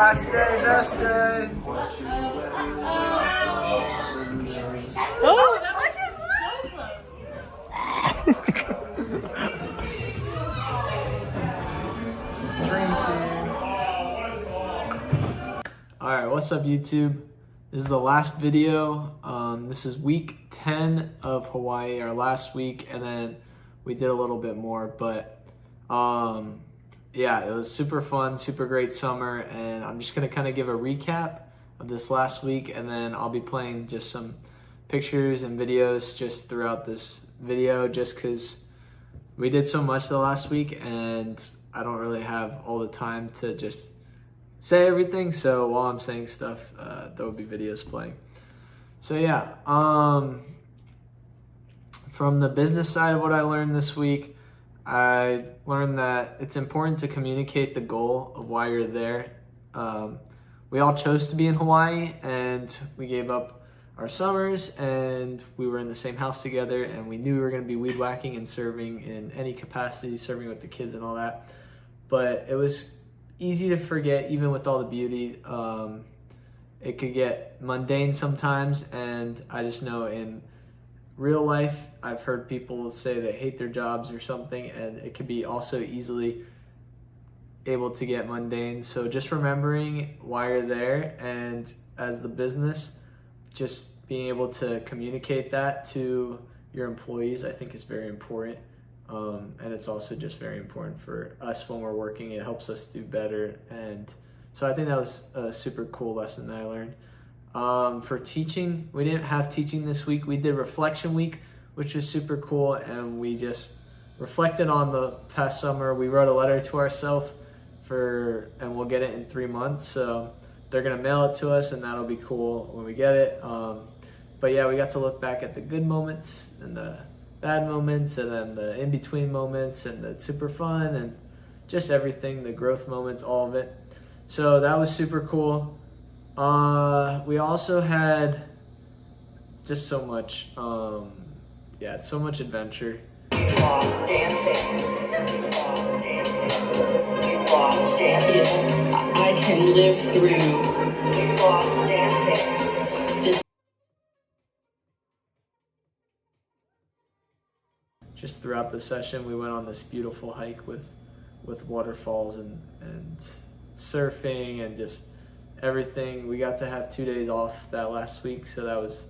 Last day, best day. Oh! Dream team. Alright, what's up YouTube? This is the last video. This is week 10 of Hawaii, our last week, and then we did a little bit more, but yeah, it was super fun, super great summer, and I'm just gonna kind of give a recap of this last week, and then I'll be playing just some pictures and videos just throughout this video, just because we did so much the last week, and I don't really have all the time to just say everything, so while I'm saying stuff, there will be videos playing. So yeah, from the business side of what I learned this week, I learned that it's important to communicate the goal of why you're there. We all chose to be in Hawaii, and we gave up our summers, and we were in the same house together, and we knew we were going to be weed whacking and serving in any capacity, serving with the kids and all that. But it was easy to forget, even with all the beauty. It could get mundane sometimes, and I just know in real life, I've heard people say they hate their jobs or something, and it could be also easily able to get mundane. So just remembering why you're there, and as the business, just being able to communicate that to your employees, I think is very important. And it's also just very important for us when we're working. It helps us do better. And so I think that was a super cool lesson that I learned. For teaching, we didn't have teaching this week. We did reflection week, which was super cool. And we just reflected on the past summer. We wrote a letter to ourselves and we'll get it in 3 months. So they're gonna mail it to us, and that'll be cool when we get it. But yeah, we got to look back at the good moments and the bad moments, and then the in-between moments, and the super fun, and just everything, the growth moments, all of it. So that was super cool. We also had just so much, yeah, so much adventure. We've lost dancing. We've lost dancing. We've lost dancing. I can live through. We've lost dancing. Just throughout the session, we went on this beautiful hike with waterfalls and surfing and just everything. We got to have 2 days off that last week, so that was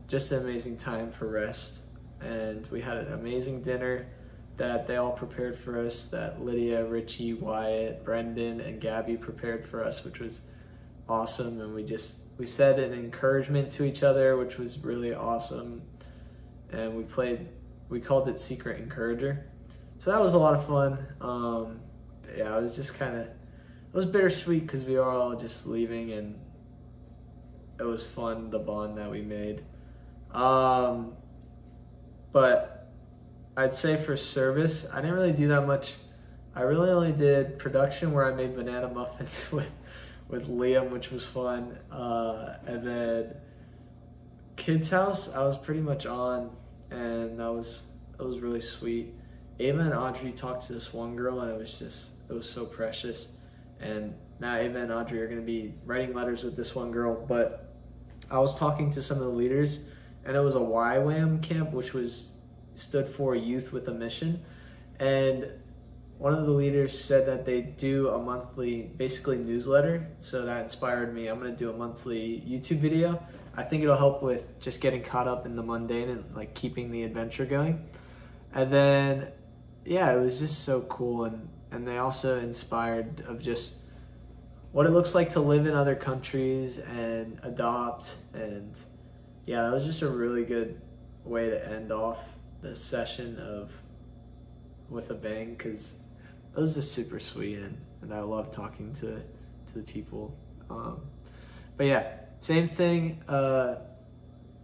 just an amazing time for rest. And we had an amazing dinner that they all prepared for us, that Lydia, Richie, Wyatt, Brendan, and Gabby prepared for us, which was awesome. And we said an encouragement to each other, which was really awesome. And we called it Secret Encourager. So that was a lot of fun. Yeah, it was just it was bittersweet because we were all just leaving, and it was fun, the bond that we made. But I'd say for service, I didn't really do that much. I really only did production, where I made banana muffins with Liam, which was fun. And then kids' house, I was pretty much on, and that was really sweet. Ava and Audrey talked to this one girl, and it was so precious. And now Ava and Audrey are going to be writing letters with this one girl. But I was talking to some of the leaders, and it was a YWAM camp, which stood for Youth with a Mission. And one of the leaders said that they do a monthly, basically, newsletter. So that inspired me. I'm going to do a monthly YouTube video. I think it'll help with just getting caught up in the mundane and like keeping the adventure going. And then, yeah, it was just so cool. And they also inspired of just what it looks like to live in other countries and adopt. And yeah, that was just a really good way to end off the session with a bang, because it was just super sweet, and I love talking to the people. But yeah, same thing,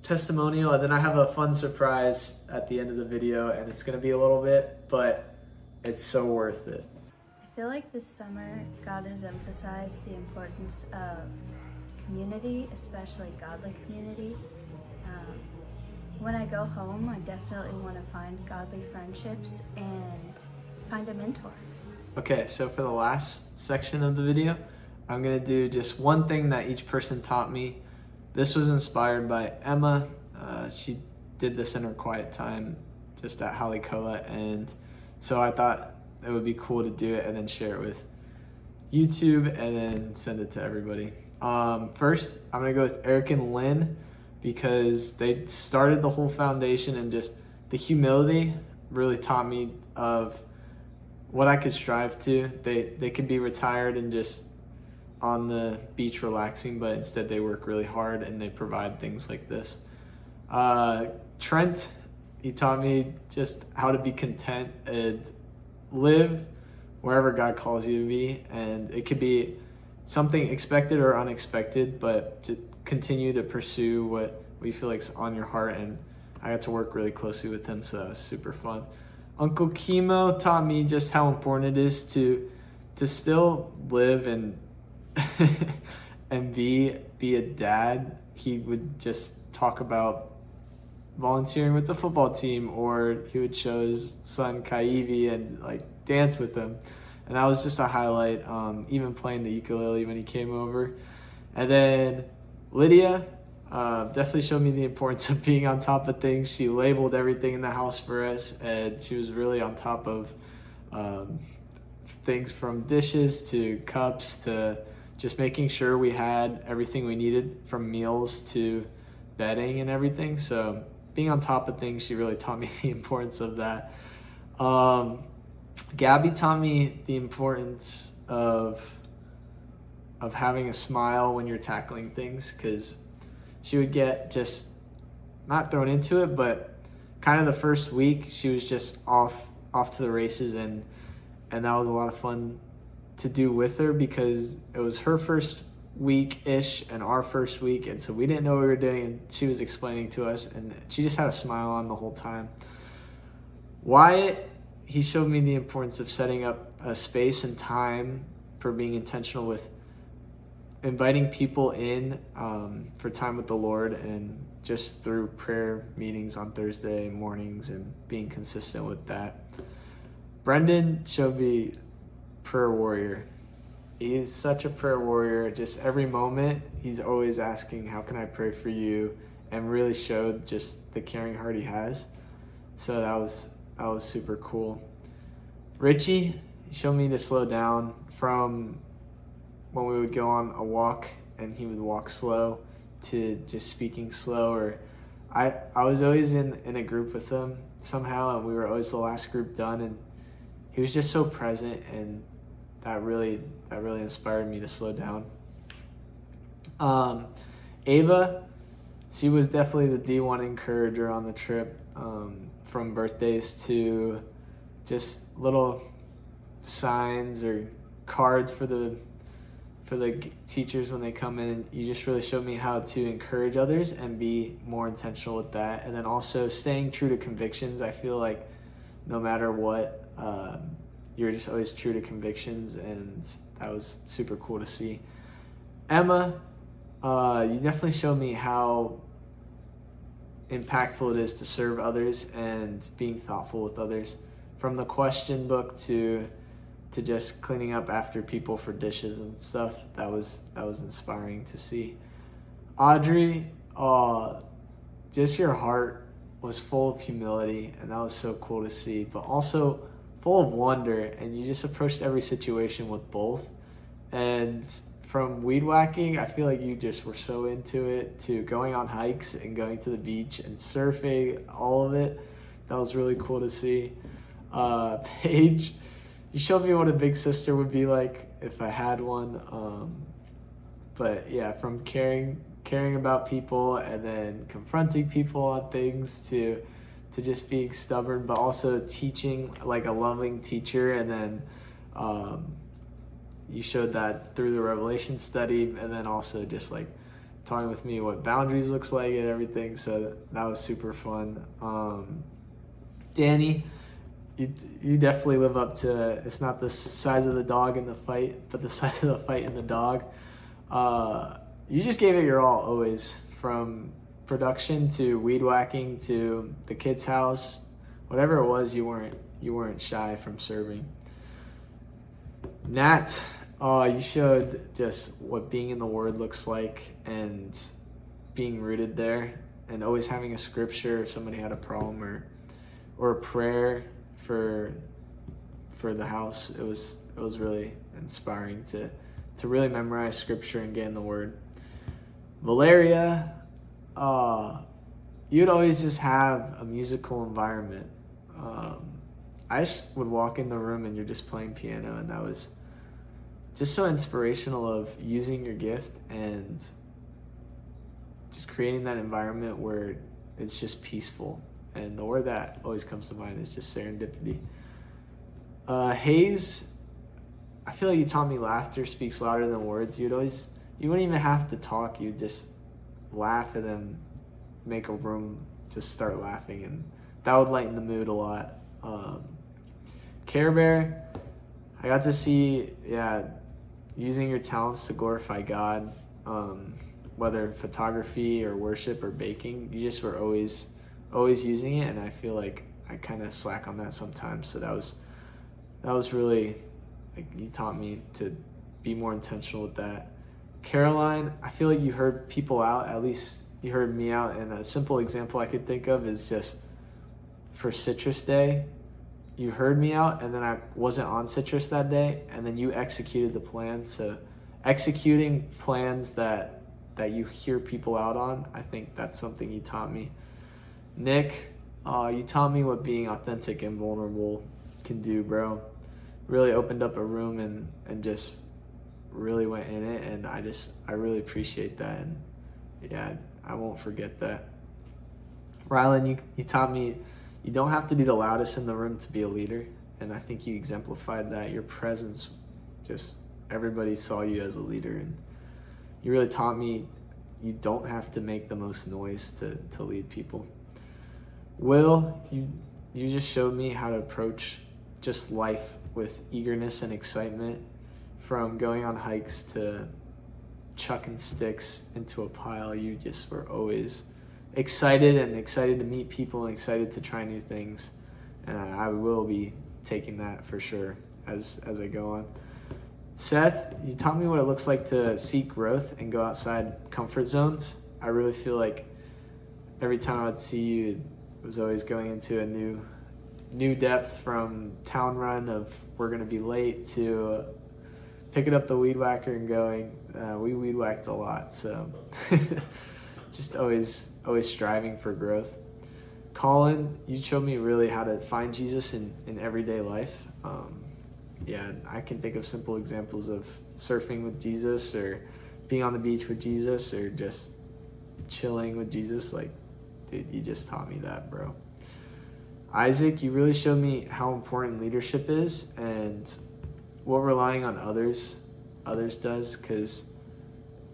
testimonial, and then I have a fun surprise at the end of the video, and it's gonna be a little bit, but it's so worth it. I feel like this summer God has emphasized the importance of community, especially godly community. When I go home, I definitely want to find godly friendships and find a mentor. Okay, so for the last section of the video, I'm going to do just one thing that each person taught me. This was inspired by Emma. She did this in her quiet time just at Halikoa, and so I thought it would be cool to do it and then share it with YouTube and then send it to everybody. First, I'm going to go with Eric and Lynn because they started the whole foundation, and just the humility really taught me of what I could strive to. They could be retired and just on the beach relaxing, but instead they work really hard and they provide things like this. Trent, he taught me just how to be content and live wherever God calls you to be, and it could be something expected or unexpected, but to continue to pursue what we feel like is on your heart. And I got to work really closely with him, so that was super fun. Uncle Chemo taught me just how important it is to still live and and be a dad. He would just talk about volunteering with the football team, or he would show his son Kaivi and like dance with him, and that was just a highlight. Even playing the ukulele when he came over. And then Lydia definitely showed me the importance of being on top of things. She labeled everything in the house for us, and she was really on top of things from dishes to cups to just making sure we had everything we needed, from meals to bedding and everything. So being on top of things, she really taught me the importance of that. Gabby taught me the importance of having a smile when you're tackling things, because she would get just not thrown into it, but kind of the first week she was just off to the races, and that was a lot of fun to do with her because it was her first week-ish and our first week, and so we didn't know what we were doing, and she was explaining to us, and she just had a smile on the whole time. Wyatt, he showed me the importance of setting up a space and time for being intentional with inviting people in for time with the Lord, and just through prayer meetings on Thursday mornings and being consistent with that. Brendan showed me prayer warrior. He's such a prayer warrior. Just every moment he's always asking, how can I pray for you? And really showed just the caring heart he has. So that was super cool. Richie, he showed me to slow down, from when we would go on a walk and he would walk slow to just speaking slow. Or I was always in a group with him somehow, and we were always the last group done, and he was just so present, and that really inspired me to slow down. Ava, she was definitely the D1 encourager on the trip, from birthdays to just little signs or cards for the teachers when they come in, and you just really showed me how to encourage others and be more intentional with that. And then also staying true to convictions. I feel like no matter what, you're just always true to convictions, and that was super cool to see. Emma, you definitely showed me how impactful it is to serve others and being thoughtful with others, from the question book to just cleaning up after people for dishes and stuff. That was inspiring to see. Audrey, just your heart was full of humility, and that was so cool to see, but also full of wonder, and you just approached every situation with both. And from weed whacking, I feel like you just were so into it, to going on hikes and going to the beach and surfing, all of it. That was really cool to see. Paige, you showed me what a big sister would be like if I had one. But yeah, from caring about people and then confronting people on things to just being stubborn, but also teaching like a loving teacher. And then you showed that through the Revelation study, and then also just like talking with me what boundaries looks like and everything. So that was super fun. Danny, you definitely live up to, it's not the size of the dog in the fight, but the size of the fight in the dog. You just gave it your all always, from production to weed whacking to the kids' house, whatever it was, you weren't shy from serving. Nat, You showed just what being in the Word looks like and being rooted there, and always having a scripture if somebody had a problem, or a prayer for the house. It was really inspiring to really memorize scripture and get in the Word. Valeria, you'd always just have a musical environment. I just would walk in the room and you're just playing piano, and that was just so inspirational of using your gift and just creating that environment where it's just peaceful. And the word that always comes to mind is just serendipity. Hayes, I feel like you taught me laughter speaks louder than words. You wouldn't even have to talk. You'd just laugh and then make a room just start laughing, and that would lighten the mood a lot. Care Bear, I got to see, using your talents to glorify God, whether photography or worship or baking. You just were always using it, and I feel like I kind of slack on that sometimes. So that was really, like, you taught me to be more intentional with that. Caroline, I feel like you heard people out. At least you heard me out, and a simple example I could think of is just for Citrus Day. You heard me out, and then I wasn't on Citrus that day, and then you executed the plan. So executing plans that you hear people out on, I think that's something you taught me. Nick, you taught me what being authentic and vulnerable can do, bro. Really opened up a room and just really went in it, and I really appreciate that, and yeah, I won't forget that. Rylan, you taught me you don't have to be the loudest in the room to be a leader, and I think you exemplified that. Your presence, just everybody saw you as a leader, and you really taught me you don't have to make the most noise to lead people. Will, you just showed me how to approach just life with eagerness and excitement, from going on hikes to chucking sticks into a pile. You just were always excited to meet people and excited to try new things, and I will be taking that for sure as I go on. Seth, you taught me what it looks like to seek growth and go outside comfort zones. I really feel like every time I would see you, it was always going into a new depth, from town run of we're gonna be late to picking up the weed whacker and going. We weed whacked a lot, so just always striving for growth. Colin, you showed me really how to find Jesus in everyday life. I can think of simple examples of surfing with Jesus, or being on the beach with Jesus, or just chilling with Jesus. Like, dude, you just taught me that, bro. Isaac, you really showed me how important leadership is and what relying on others does, because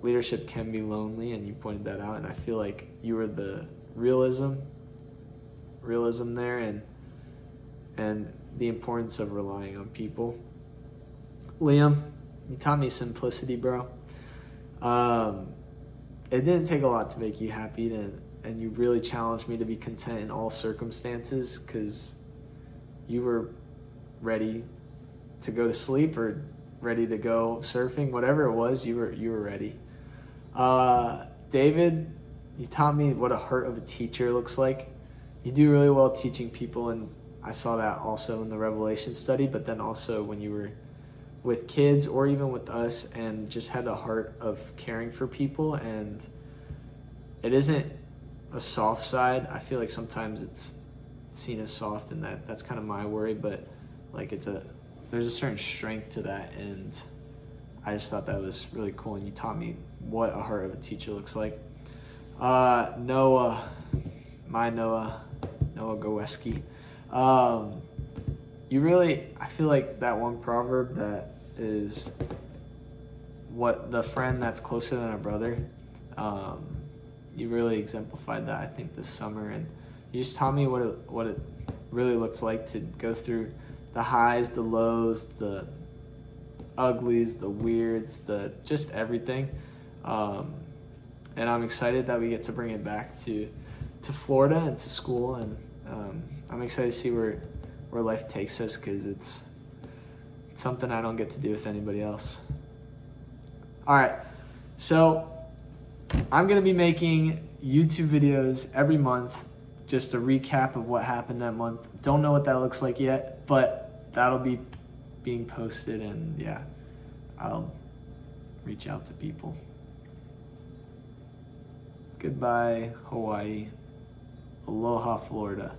leadership can be lonely, and you pointed that out, and I feel like you were the realism there, and the importance of relying on people. Liam, you taught me simplicity, bro. It didn't take a lot to make you happy, and you really challenged me to be content in all circumstances, because you were ready to go to sleep or ready to go surfing, whatever it was, you were ready. David, you taught me what a heart of a teacher looks like. You do really well teaching people, and I saw that also in the Revelation study, but then also when you were with kids or even with us, and just had a heart of caring for people. And it isn't a soft side. I feel like sometimes it's seen as soft, and that's kind of my worry, but like there's a certain strength to that, and I just thought that was really cool, and you taught me what a heart of a teacher looks like. Noah Goweski. I feel like that one proverb that is what the friend that's closer than a brother, you really exemplified that, I think, this summer, and you just taught me what it really looked like to go through the highs, the lows, the uglies, the weirds, the just everything. And I'm excited that we get to bring it back to Florida and to school, and I'm excited to see where life takes us, because it's something I don't get to do with anybody else. All right. So I'm going to be making YouTube videos every month, just a recap of what happened that month. Don't know what that looks like yet, but that'll be being posted, and yeah, I'll reach out to people. Goodbye, Hawaii. Aloha, Florida.